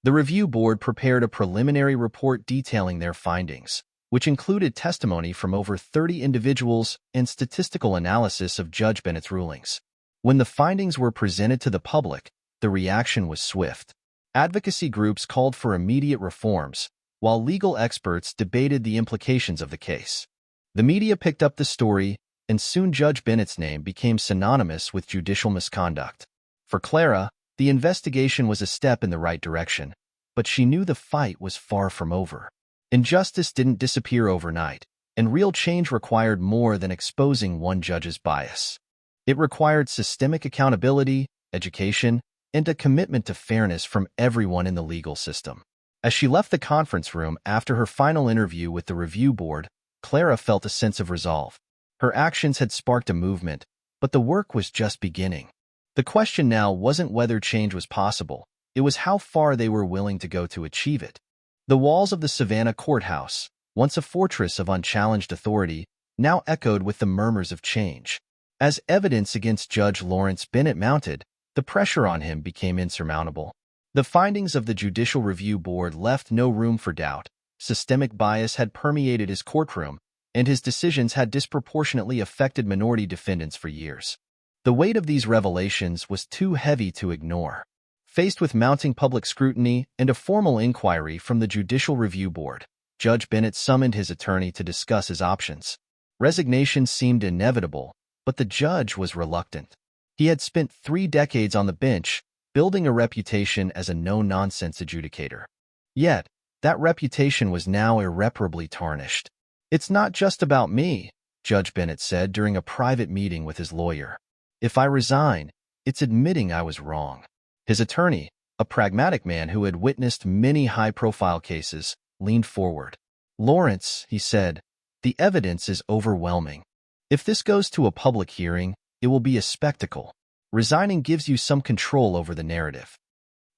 A: The review board prepared a preliminary report detailing their findings, which included testimony from over 30 individuals and statistical analysis of Judge Bennett's rulings. When the findings were presented to the public, the reaction was swift. Advocacy groups called for immediate reforms, while legal experts debated the implications of the case. The media picked up the story, and soon Judge Bennett's name became synonymous with judicial misconduct. For Clara, the investigation was a step in the right direction, but she knew the fight was far from over. Injustice didn't disappear overnight, and real change required more than exposing one judge's bias. It required systemic accountability, education, and a commitment to fairness from everyone in the legal system. As she left the conference room after her final interview with the review board, Clara felt a sense of resolve. Her actions had sparked a movement, but the work was just beginning. The question now wasn't whether change was possible, it was how far they were willing to go to achieve it. The walls of the Savannah courthouse, once a fortress of unchallenged authority, now echoed with the murmurs of change. As evidence against Judge Lawrence Bennett mounted, the pressure on him became insurmountable. The findings of the Judicial Review Board left no room for doubt. Systemic bias had permeated his courtroom, and his decisions had disproportionately affected minority defendants for years. The weight of these revelations was too heavy to ignore. Faced with mounting public scrutiny and a formal inquiry from the Judicial Review Board, Judge Bennett summoned his attorney to discuss his options. Resignation seemed inevitable, but the judge was reluctant. He had spent 3 decades on the bench, building a reputation as a no-nonsense adjudicator. Yet, that reputation was now irreparably tarnished. "It's not just about me," Judge Bennett said during a private meeting with his lawyer. "If I resign, it's admitting I was wrong." His attorney, a pragmatic man who had witnessed many high-profile cases, leaned forward. "Lawrence," he said, "the evidence is overwhelming. If this goes to a public hearing, it will be a spectacle. Resigning gives you some control over the narrative."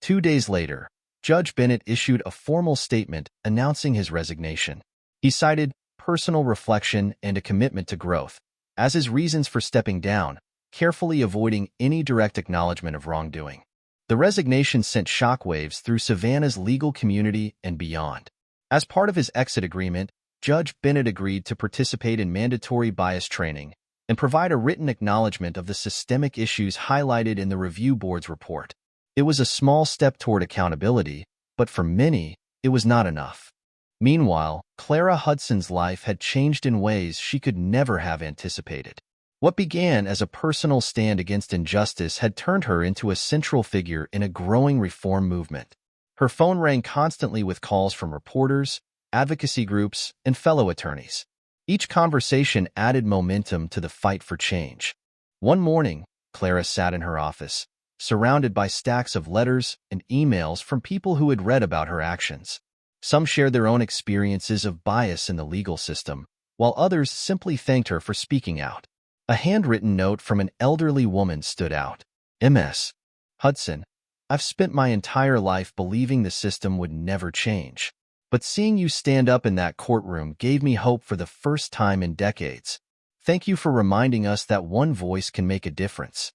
A: 2 days later, Judge Bennett issued a formal statement announcing his resignation. He cited personal reflection and a commitment to growth as his reasons for stepping down, carefully avoiding any direct acknowledgement of wrongdoing. The resignation sent shockwaves through Savannah's legal community and beyond. As part of his exit agreement, Judge Bennett agreed to participate in mandatory bias training and provide a written acknowledgement of the systemic issues highlighted in the review board's report. It was a small step toward accountability, but for many, it was not enough. Meanwhile, Clara Hudson's life had changed in ways she could never have anticipated. What began as a personal stand against injustice had turned her into a central figure in a growing reform movement. Her phone rang constantly with calls from reporters, advocacy groups, and fellow attorneys. Each conversation added momentum to the fight for change. One morning, Clara sat in her office, surrounded by stacks of letters and emails from people who had read about her actions. Some shared their own experiences of bias in the legal system, while others simply thanked her for speaking out. A handwritten note from an elderly woman stood out. "Ms. Hudson, I've spent my entire life believing the system would never change. But seeing you stand up in that courtroom gave me hope for the first time in decades. Thank you for reminding us that one voice can make a difference."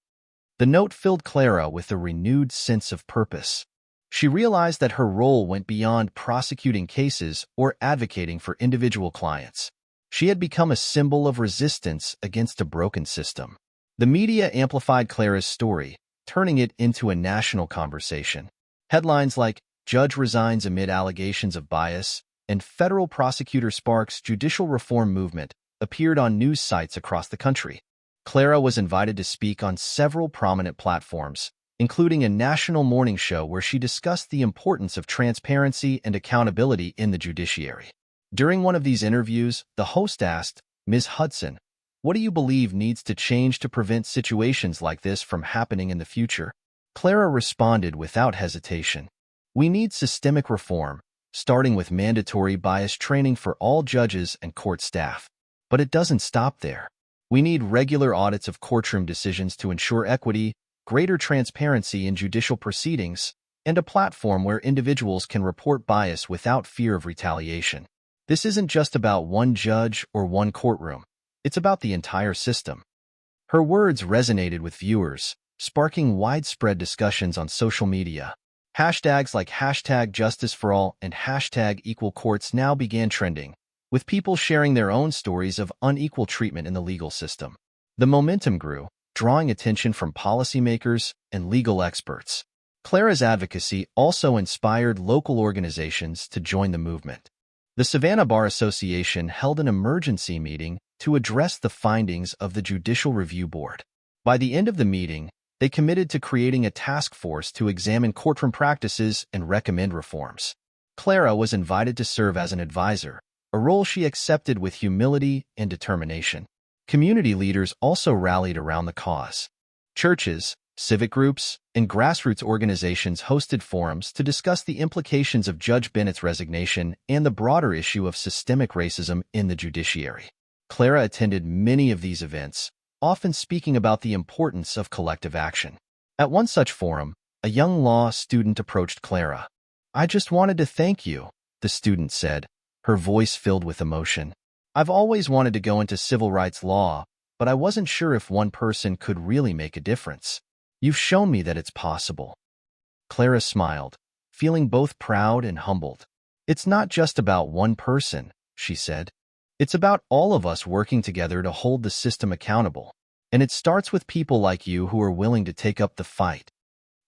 A: The note filled Clara with a renewed sense of purpose. She realized that her role went beyond prosecuting cases or advocating for individual clients. She had become a symbol of resistance against a broken system. The media amplified Clara's story, turning it into a national conversation. Headlines like "Judge resigns amid allegations of bias" and "Federal prosecutor sparks judicial reform movement" appeared on news sites across the country. Clara was invited to speak on several prominent platforms, including a national morning show where she discussed the importance of transparency and accountability in the judiciary. During one of these interviews, the host asked, "Ms. Hudson, what do you believe needs to change to prevent situations like this from happening in the future?" Clara responded without hesitation. "We need systemic reform, starting with mandatory bias training for all judges and court staff. But it doesn't stop there. We need regular audits of courtroom decisions to ensure equity, greater transparency in judicial proceedings, and a platform where individuals can report bias without fear of retaliation. This isn't just about one judge or one courtroom. It's about the entire system." Her words resonated with viewers, sparking widespread discussions on social media. Hashtags like #JusticeForAll and #EqualCourts now began trending, with people sharing their own stories of unequal treatment in the legal system. The momentum grew, drawing attention from policymakers and legal experts. Clara's advocacy also inspired local organizations to join the movement. The Savannah Bar Association held an emergency meeting to address the findings of the Judicial Review Board. By the end of the meeting, they committed to creating a task force to examine courtroom practices and recommend reforms. Clara was invited to serve as an advisor, a role she accepted with humility and determination. Community leaders also rallied around the cause. Churches, civic groups, and grassroots organizations hosted forums to discuss the implications of Judge Bennett's resignation and the broader issue of systemic racism in the judiciary. Clara attended many of these events, often speaking about the importance of collective action. At one such forum, a young law student approached Clara. "I just wanted to thank you," the student said, her voice filled with emotion. "I've always wanted to go into civil rights law, but I wasn't sure if one person could really make a difference. You've shown me that it's possible." Clara smiled, feeling both proud and humbled. "It's not just about one person," she said. "It's about all of us working together to hold the system accountable. And it starts with people like you who are willing to take up the fight."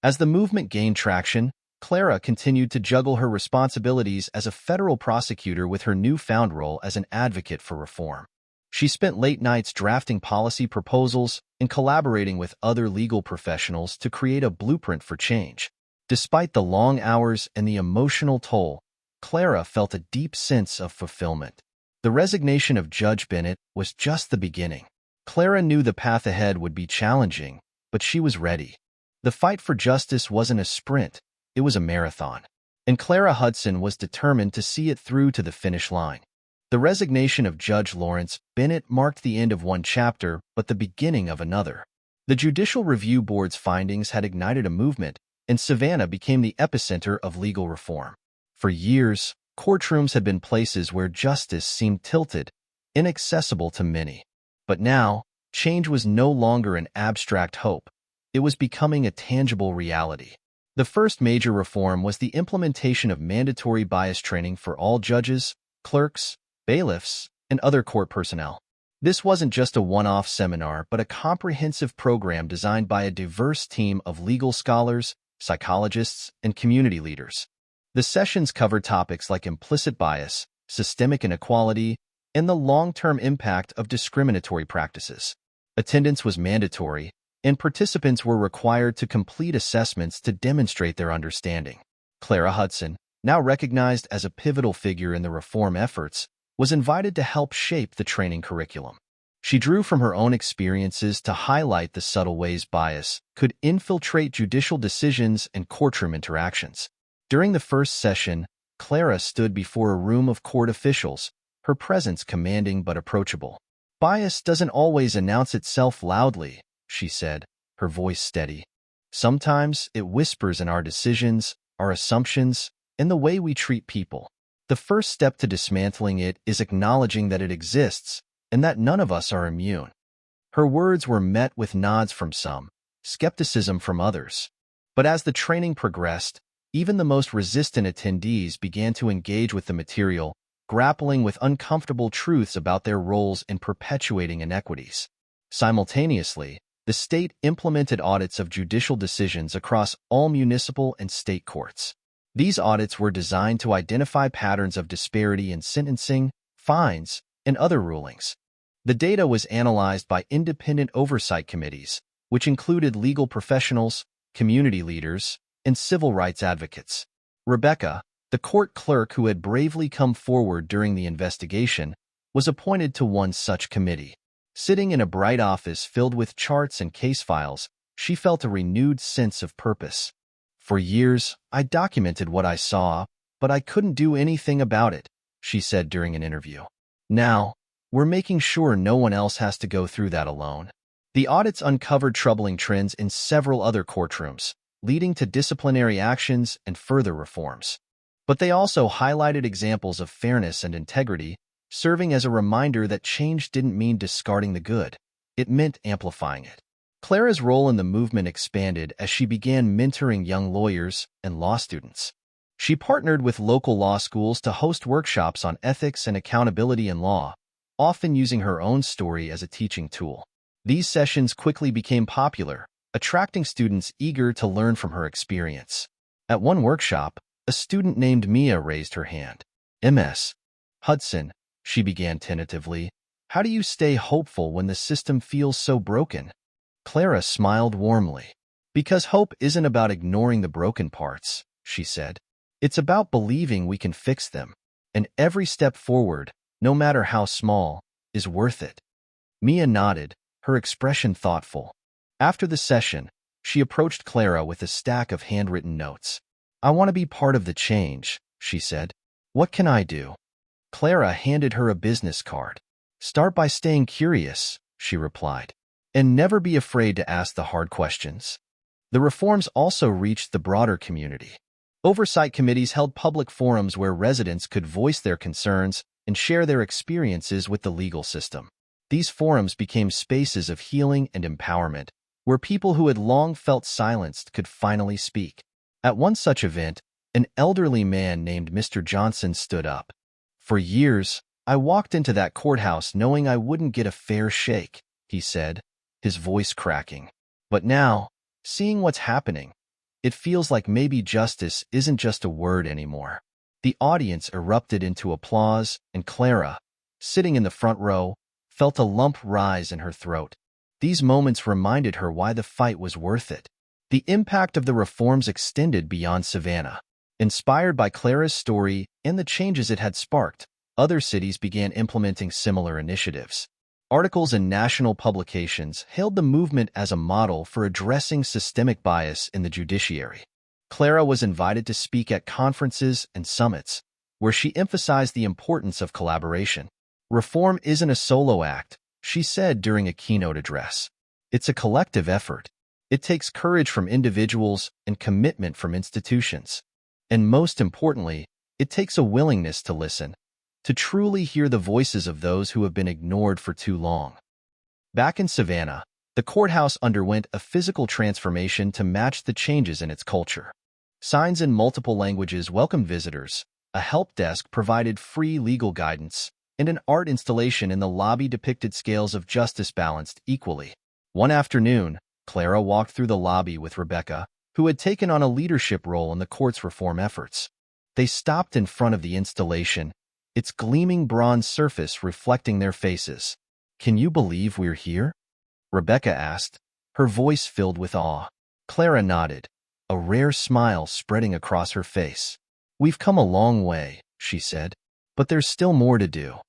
A: As the movement gained traction, Clara continued to juggle her responsibilities as a federal prosecutor with her newfound role as an advocate for reform. She spent late nights drafting policy proposals and collaborating with other legal professionals to create a blueprint for change. Despite the long hours and the emotional toll, Clara felt a deep sense of fulfillment. The resignation of Judge Bennett was just the beginning. Clara knew the path ahead would be challenging, but she was ready. The fight for justice wasn't a sprint, it was a marathon. And Clara Hudson was determined to see it through to the finish line. The resignation of Judge Lawrence Bennett marked the end of one chapter, but the beginning of another. The Judicial Review Board's findings had ignited a movement, and Savannah became the epicenter of legal reform. For years, courtrooms had been places where justice seemed tilted, inaccessible to many. But now, change was no longer an abstract hope. It was becoming a tangible reality. The first major reform was the implementation of mandatory bias training for all judges, clerks, bailiffs, and other court personnel. This wasn't just a one-off seminar, but a comprehensive program designed by a diverse team of legal scholars, psychologists, and community leaders. The sessions covered topics like implicit bias, systemic inequality, and the long-term impact of discriminatory practices. Attendance was mandatory, and participants were required to complete assessments to demonstrate their understanding. Clara Hudson, now recognized as a pivotal figure in the reform efforts, was invited to help shape the training curriculum. She drew from her own experiences to highlight the subtle ways bias could infiltrate judicial decisions and courtroom interactions. During the first session, Clara stood before a room of court officials, her presence commanding but approachable. "Bias doesn't always announce itself loudly," she said, her voice steady. "Sometimes it whispers in our decisions, our assumptions, and the way we treat people. The first step to dismantling it is acknowledging that it exists and that none of us are immune." Her words were met with nods from some, skepticism from others. But as the training progressed, even the most resistant attendees began to engage with the material, grappling with uncomfortable truths about their roles in perpetuating inequities. Simultaneously, the state implemented audits of judicial decisions across all municipal and state courts. These audits were designed to identify patterns of disparity in sentencing, fines, and other rulings. The data was analyzed by independent oversight committees, which included legal professionals, community leaders, and civil rights advocates. Rebecca, the court clerk who had bravely come forward during the investigation, was appointed to one such committee. Sitting in a bright office filled with charts and case files, she felt a renewed sense of purpose. "For years, I documented what I saw, but I couldn't do anything about it," she said during an interview. "Now, we're making sure no one else has to go through that alone." The audits uncovered troubling trends in several other courtrooms, leading to disciplinary actions and further reforms. But they also highlighted examples of fairness and integrity, serving as a reminder that change didn't mean discarding the good. It meant amplifying it. Clara's role in the movement expanded as she began mentoring young lawyers and law students. She partnered with local law schools to host workshops on ethics and accountability in law, often using her own story as a teaching tool. These sessions quickly became popular, attracting students eager to learn from her experience. At one workshop, a student named Mia raised her hand. "Ms. Hudson," she began tentatively, "how do you stay hopeful when the system feels so broken?" Clara smiled warmly. "Because hope isn't about ignoring the broken parts," she said. "It's about believing we can fix them. And every step forward, no matter how small, is worth it." Mia nodded, her expression thoughtful. After the session, she approached Clara with a stack of handwritten notes. "I want to be part of the change," she said. "What can I do?" Clara handed her a business card. "Start by staying curious," she replied, "and never be afraid to ask the hard questions." The reforms also reached the broader community. Oversight committees held public forums where residents could voice their concerns and share their experiences with the legal system. These forums became spaces of healing and empowerment, where people who had long felt silenced could finally speak. At one such event, an elderly man named Mr. Johnson stood up. "For years, I walked into that courthouse knowing I wouldn't get a fair shake," he said, his voice cracking. "But now, seeing what's happening, it feels like maybe justice isn't just a word anymore." The audience erupted into applause, and Clara, sitting in the front row, felt a lump rise in her throat. These moments reminded her why the fight was worth it. The impact of the reforms extended beyond Savannah. Inspired by Clara's story and the changes it had sparked, other cities began implementing similar initiatives. Articles in national publications hailed the movement as a model for addressing systemic bias in the judiciary. Clara was invited to speak at conferences and summits, where she emphasized the importance of collaboration. "Reform isn't a solo act," she said during a keynote address. "It's a collective effort. It takes courage from individuals and commitment from institutions. And most importantly, it takes a willingness to listen, to truly hear the voices of those who have been ignored for too long." Back in Savannah, the courthouse underwent a physical transformation to match the changes in its culture. Signs in multiple languages welcomed visitors, a help desk provided free legal guidance, and an art installation in the lobby depicted scales of justice balanced equally. One afternoon, Clara walked through the lobby with Rebecca, who had taken on a leadership role in the court's reform efforts. They stopped in front of the installation, its gleaming bronze surface reflecting their faces. "Can you believe we're here?" Rebecca asked, her voice filled with awe. Clara nodded, a rare smile spreading across her face. "We've come a long way," she said, "but there's still more to do."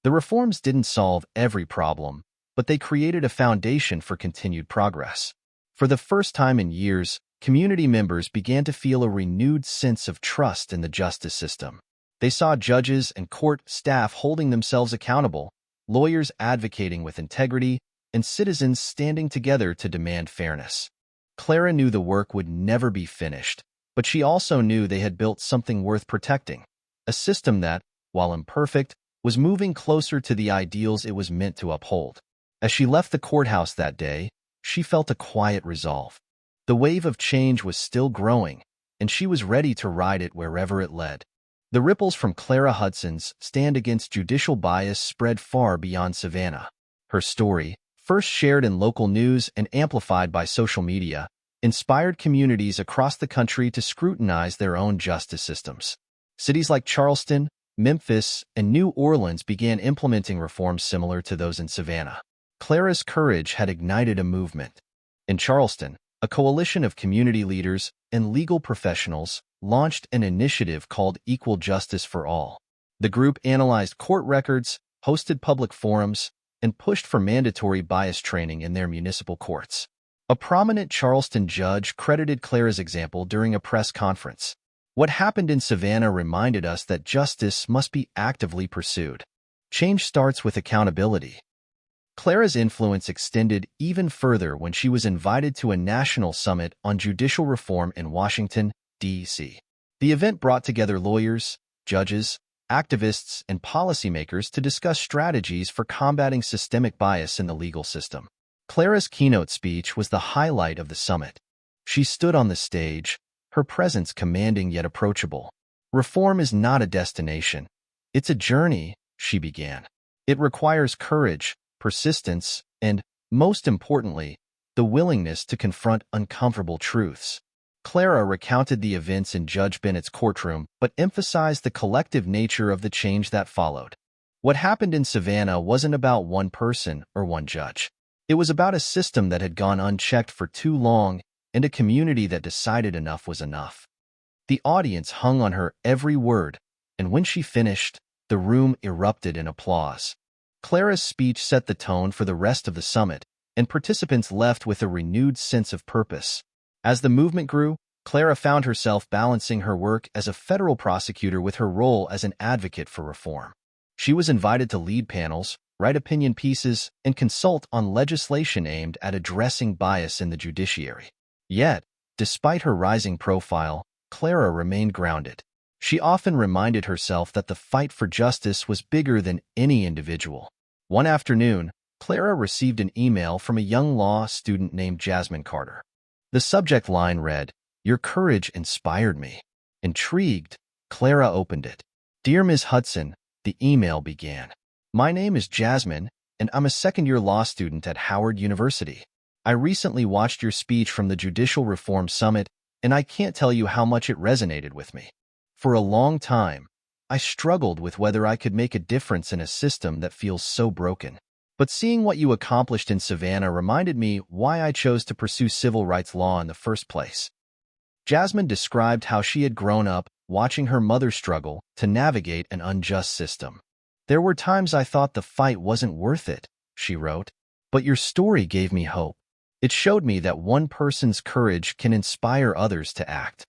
A: The reforms didn't solve every problem, but they created a foundation for continued progress. For the first time in years, community members began to feel a renewed sense of trust in the justice system. They saw judges and court staff holding themselves accountable, lawyers advocating with integrity, and citizens standing together to demand fairness. Clara knew the work would never be finished, but she also knew they had built something worth protecting, a system that, while imperfect, was moving closer to the ideals it was meant to uphold. As she left the courthouse that day, she felt a quiet resolve. The wave of change was still growing, and she was ready to ride it wherever it led. The ripples from Clara Hudson's stand against judicial bias spread far beyond Savannah. Her story, first shared in local news and amplified by social media, inspired communities across the country to scrutinize their own justice systems. Cities like Charleston, Memphis, and New Orleans began implementing reforms similar to those in Savannah. Clara's courage had ignited a movement. In Charleston, a coalition of community leaders and legal professionals launched an initiative called Equal Justice for All. The group analyzed court records, hosted public forums, and pushed for mandatory bias training in their municipal courts. A prominent Charleston judge credited Clara's example during a press conference. "What happened in Savannah reminded us that justice must be actively pursued. Change starts with accountability." Clara's influence extended even further when she was invited to a national summit on judicial reform in Washington, D.C. The event brought together lawyers, judges, activists, and policymakers to discuss strategies for combating systemic bias in the legal system. Clara's keynote speech was the highlight of the summit. She stood on the stage, her presence commanding yet approachable. "Reform is not a destination. It's a journey," she began. "It requires courage, persistence, and, most importantly, the willingness to confront uncomfortable truths." Clara recounted the events in Judge Bennett's courtroom, but emphasized the collective nature of the change that followed. What happened in Savannah wasn't about one person or one judge. It was about a system that had gone unchecked for too long and a community that decided enough was enough. The audience hung on her every word, and when she finished, the room erupted in applause. Clara's speech set the tone for the rest of the summit, and participants left with a renewed sense of purpose. As the movement grew, Clara found herself balancing her work as a federal prosecutor with her role as an advocate for reform. She was invited to lead panels, write opinion pieces, and consult on legislation aimed at addressing bias in the judiciary. Yet, despite her rising profile, Clara remained grounded. She often reminded herself that the fight for justice was bigger than any individual. One afternoon, Clara received an email from a young law student named Jasmine Carter. The subject line read, "Your courage inspired me." Intrigued, Clara opened it. "Dear Ms. Hudson," the email began. "My name is Jasmine, and I'm a second-year law student at Howard University. I recently watched your speech from the Judicial Reform Summit, and I can't tell you how much it resonated with me. For a long time, I struggled with whether I could make a difference in a system that feels so broken. But seeing what you accomplished in Savannah reminded me why I chose to pursue civil rights law in the first place." Jasmine described how she had grown up watching her mother struggle to navigate an unjust system. "There were times I thought the fight wasn't worth it," she wrote, "but your story gave me hope. It showed me that one person's courage can inspire others to act."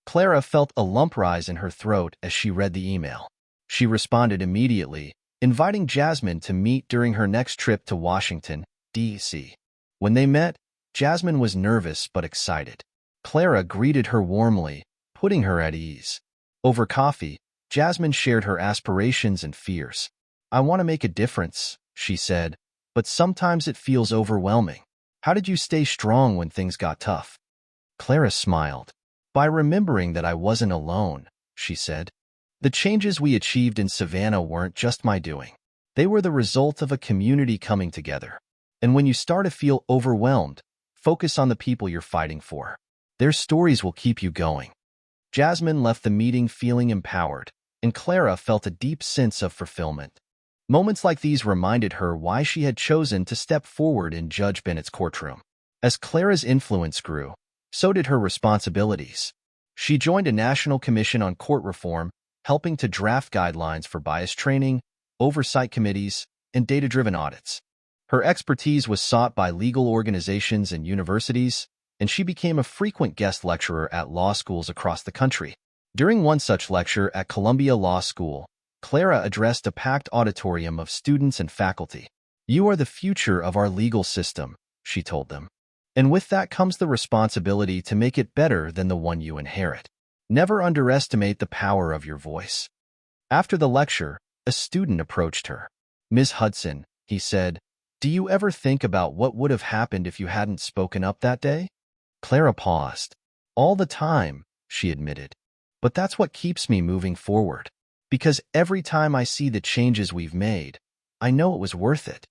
A: Clara felt a lump rise in her throat as she read the email. She responded immediately, inviting Jasmine to meet during her next trip to Washington, D.C. When they met, Jasmine was nervous but excited. Clara greeted her warmly, putting her at ease. Over coffee, Jasmine shared her aspirations and fears. "I want to make a difference," she said, "but sometimes it feels overwhelming. How did you stay strong when things got tough?" Clara smiled. "By remembering that I wasn't alone," she said. "The changes we achieved in Savannah weren't just my doing. They were the result of a community coming together. And when you start to feel overwhelmed, focus on the people you're fighting for. Their stories will keep you going." Jasmine left the meeting feeling empowered, and Clara felt a deep sense of fulfillment. Moments like these reminded her why she had chosen to step forward in Judge Bennett's courtroom. As Clara's influence grew, so did her responsibilities. She joined a national commission on court reform, helping to draft guidelines for bias training, oversight committees, and data-driven audits. Her expertise was sought by legal organizations and universities, and she became a frequent guest lecturer at law schools across the country. During one such lecture at Columbia Law School, Clara addressed a packed auditorium of students and faculty. "You are the future of our legal system," she told them. "And with that comes the responsibility to make it better than the one you inherit. Never underestimate the power of your voice." After the lecture, a student approached her. "Ms. Hudson," he said, "do you ever think about what would have happened if you hadn't spoken up that day?" Clara paused. "All the time," she admitted. "But that's what keeps me moving forward. Because every time I see the changes we've made, I know it was worth it."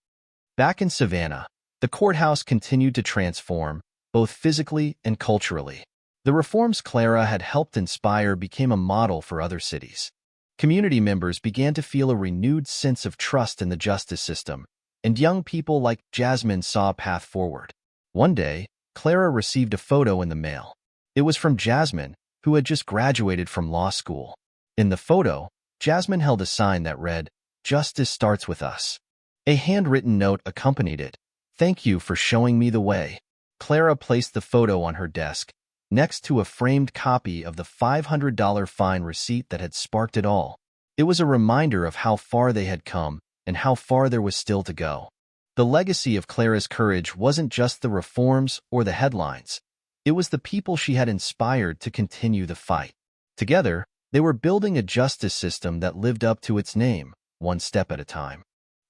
A: Back in Savannah, the courthouse continued to transform, both physically and culturally. The reforms Clara had helped inspire became a model for other cities. Community members began to feel a renewed sense of trust in the justice system, and young people like Jasmine saw a path forward. One day, Clara received a photo in the mail. It was from Jasmine, who had just graduated from law school. In the photo, Jasmine held a sign that read, "Justice starts with us." A handwritten note accompanied it. "Thank you for showing me the way." Clara placed the photo on her desk, next to a framed copy of the $500 fine receipt that had sparked it all. It was a reminder of how far they had come and how far there was still to go. The legacy of Clara's courage wasn't just the reforms or the headlines. It was the people she had inspired to continue the fight. Together, they were building a justice system that lived up to its name, one step at a time.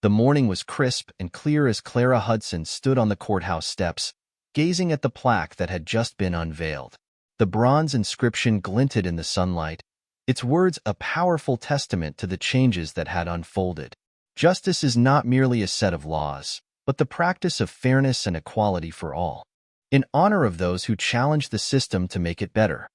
A: The morning was crisp and clear as Clara Hudson stood on the courthouse steps, gazing at the plaque that had just been unveiled. The bronze inscription glinted in the sunlight, its words a powerful testament to the changes that had unfolded. Justice is not merely a set of laws, but the practice of fairness and equality for all, in honor of those who challenge the system to make it better.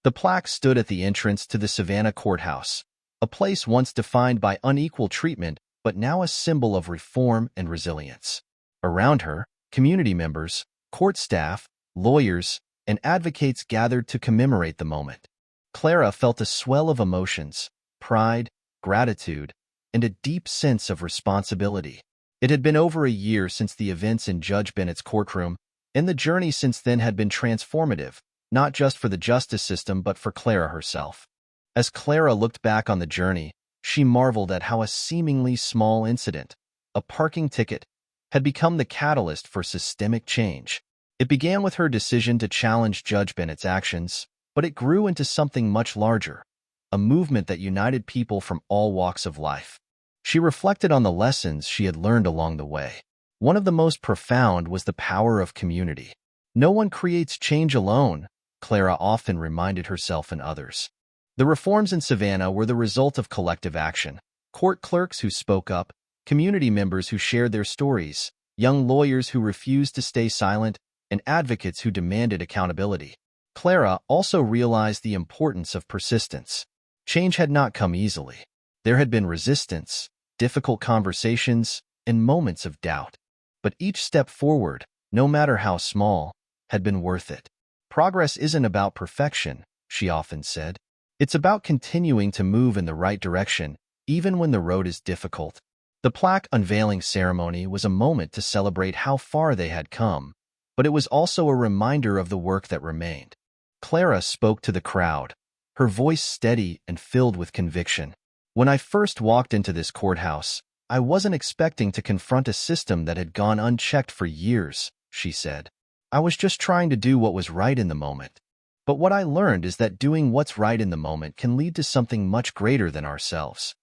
A: The plaque stood at the entrance to the Savannah courthouse, a place once defined by unequal treatment, but now a symbol of reform and resilience. Around her, community members, court staff, lawyers, and advocates gathered to commemorate the moment. Clara felt a swell of emotions: pride, gratitude, and a deep sense of responsibility. It had been over a year since the events in Judge Bennett's courtroom, and the journey since then had been transformative, not just for the justice system but for Clara herself. As Clara looked back on the journey, she marveled at how a seemingly small incident, a parking ticket, had become the catalyst for systemic change. It began with her decision to challenge Judge Bennett's actions, but it grew into something much larger, a movement that united people from all walks of life. She reflected on the lessons she had learned along the way. One of the most profound was the power of community. No one creates change alone, Clara often reminded herself and others. The reforms in Savannah were the result of collective action. Court clerks who spoke up, community members who shared their stories, young lawyers who refused to stay silent, and advocates who demanded accountability. Clara also realized the importance of persistence. Change had not come easily. There had been resistance, difficult conversations, and moments of doubt. But each step forward, no matter how small, had been worth it. Progress isn't about perfection, she often said. It's about continuing to move in the right direction, even when the road is difficult. The plaque unveiling ceremony was a moment to celebrate how far they had come, but it was also a reminder of the work that remained. Clara spoke to the crowd, her voice steady and filled with conviction. When I first walked into this courthouse, I wasn't expecting to confront a system that had gone unchecked for years, she said. I was just trying to do what was right in the moment. But what I learned is that doing what's right in the moment can lead to something much greater than ourselves.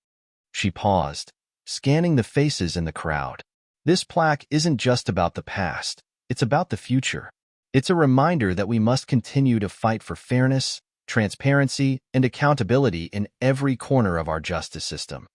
A: She paused, scanning the faces in the crowd. This plaque isn't just about the past, it's about the future. It's a reminder that we must continue to fight for fairness, transparency, and accountability in every corner of our justice system.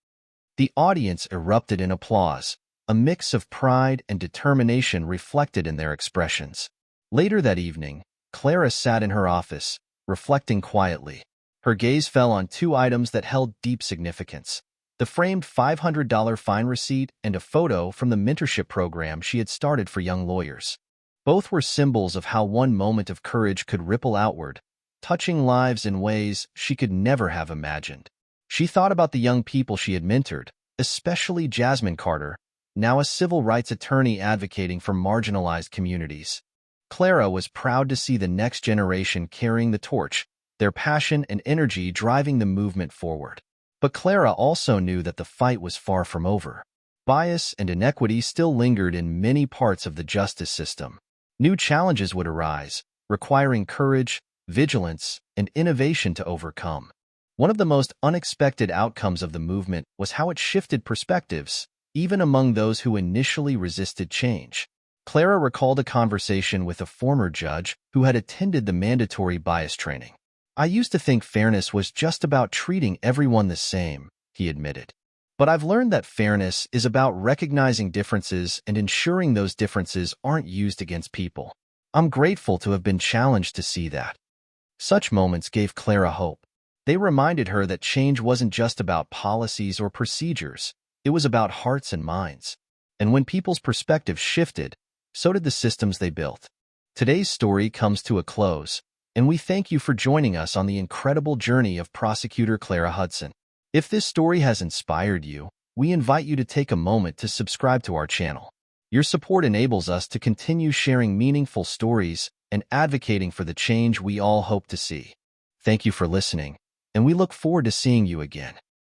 A: The audience erupted in applause, a mix of pride and determination reflected in their expressions. Later that evening, Clara sat in her office, reflecting quietly. Her gaze fell on two items that held deep significance: the framed $500 fine receipt and a photo from the mentorship program she had started for young lawyers. Both were symbols of how one moment of courage could ripple outward, touching lives in ways she could never have imagined. She thought about the young people she had mentored, especially Jasmine Carter, now a civil rights attorney advocating for marginalized communities. Clara was proud to see the next generation carrying the torch, their passion and energy driving the movement forward. But Clara also knew that the fight was far from over. Bias and inequity still lingered in many parts of the justice system. New challenges would arise, requiring courage, vigilance, and innovation to overcome. One of the most unexpected outcomes of the movement was how it shifted perspectives, even among those who initially resisted change. Clara recalled a conversation with a former judge who had attended the mandatory bias training. I used to think fairness was just about treating everyone the same, he admitted. But I've learned that fairness is about recognizing differences and ensuring those differences aren't used against people. I'm grateful to have been challenged to see that. Such moments gave Clara hope. They reminded her that change wasn't just about policies or procedures, it was about hearts and minds. And when people's perspectives shifted, so did the systems they built. Today's story comes to a close, and we thank you for joining us on the incredible journey of Prosecutor Clara Hudson. If this story has inspired you, we invite you to take a moment to subscribe to our channel. Your support enables us to continue sharing meaningful stories and advocating for the change we all hope to see. Thank you for listening, and we look forward to seeing you again.